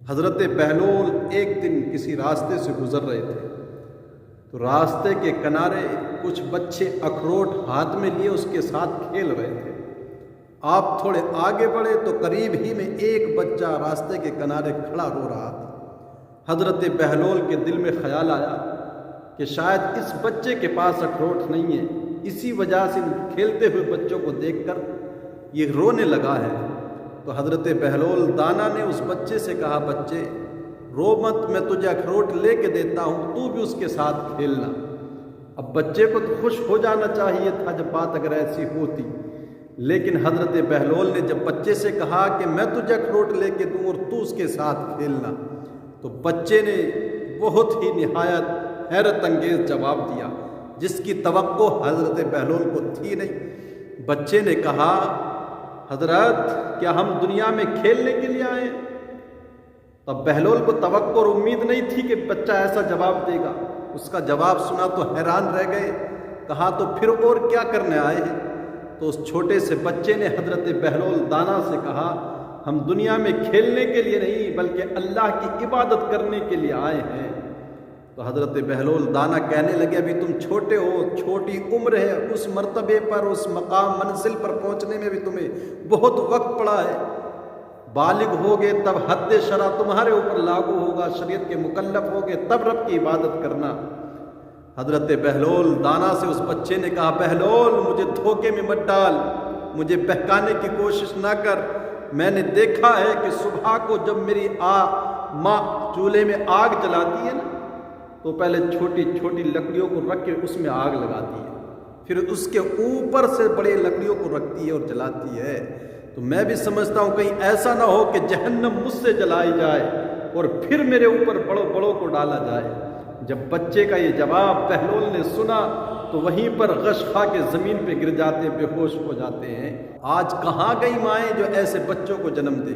حضرت بہلول ایک دن کسی راستے سے گزر رہے تھے تو راستے کے کنارے کچھ بچے اخروٹ ہاتھ میں لیے اس کے ساتھ کھیل رہے تھے۔ آپ تھوڑے آگے بڑھے تو قریب ہی میں ایک بچہ راستے کے کنارے کھڑا رو رہا تھا۔ حضرت بہلول کے دل میں خیال آیا کہ شاید اس بچے کے پاس اخروٹ نہیں ہے، اسی وجہ سے کھیلتے ہوئے بچوں کو دیکھ کر یہ رونے لگا ہے۔ تو حضرت بہلول دانا نے اس بچے سے کہا، بچے رو مت، میں تجھے اخروٹ لے کے دیتا ہوں، تو بھی اس کے ساتھ کھیلنا۔ اب بچے کو تو خوش ہو جانا چاہیے تھا جب بات اگر ایسی ہوتی، لیکن حضرت بہلول نے جب بچے سے کہا کہ میں تجھے اخروٹ لے کے دوں اور تو اس کے ساتھ کھیلنا، تو بچے نے بہت ہی نہایت حیرت انگیز جواب دیا جس کی توقع حضرت بہلول کو تھی نہیں۔ بچے نے کہا، حضرت کیا ہم دنیا میں کھیلنے کے لیے آئے ہیں؟ تب بہلول کو توقع اور امید نہیں تھی کہ بچہ ایسا جواب دے گا۔ اس کا جواب سنا تو حیران رہ گئے۔ کہا، تو پھر اور کیا کرنے آئے ہیں؟ تو اس چھوٹے سے بچے نے حضرت بہلول دانا سے کہا، ہم دنیا میں کھیلنے کے لیے نہیں بلکہ اللہ کی عبادت کرنے کے لیے آئے ہیں۔ تو حضرت بہلول دانا کہنے لگے، ابھی تم چھوٹے ہو، چھوٹی عمر ہے، اس مرتبے پر، اس مقام منزل پر پہنچنے میں بھی تمہیں بہت وقت پڑا ہے۔ بالغ ہوگے تب حد شرع تمہارے اوپر لاگو ہوگا، شریعت کے مکلف ہوگے تب رب کی عبادت کرنا۔ حضرت بہلول دانا سے اس بچے نے کہا، بہلول مجھے دھوکے میں مت ڈال، مجھے بہکانے کی کوشش نہ کر۔ میں نے دیکھا ہے کہ صبح کو جب میری ماں چولہے میں آگ جلاتی ہے نا، تو پہلے چھوٹی چھوٹی لکڑیوں کو رکھ کے اس میں آگ لگاتی ہے، پھر اس کے اوپر سے بڑے لکڑیوں کو رکھتی ہے اور جلاتی ہے۔ تو میں بھی سمجھتا ہوں کہیں ایسا نہ ہو کہ جہنم مجھ سے جلائی جائے اور پھر میرے اوپر بڑوں بڑوں کو ڈالا جائے۔ جب بچے کا یہ جواب بہلول نے سنا تو وہیں پر غش کھا کے زمین پہ گر جاتے، بے ہوش ہو جاتے ہیں۔ آج کہاں گئی مائیں جو ایسے بچوں کو جنم دے؟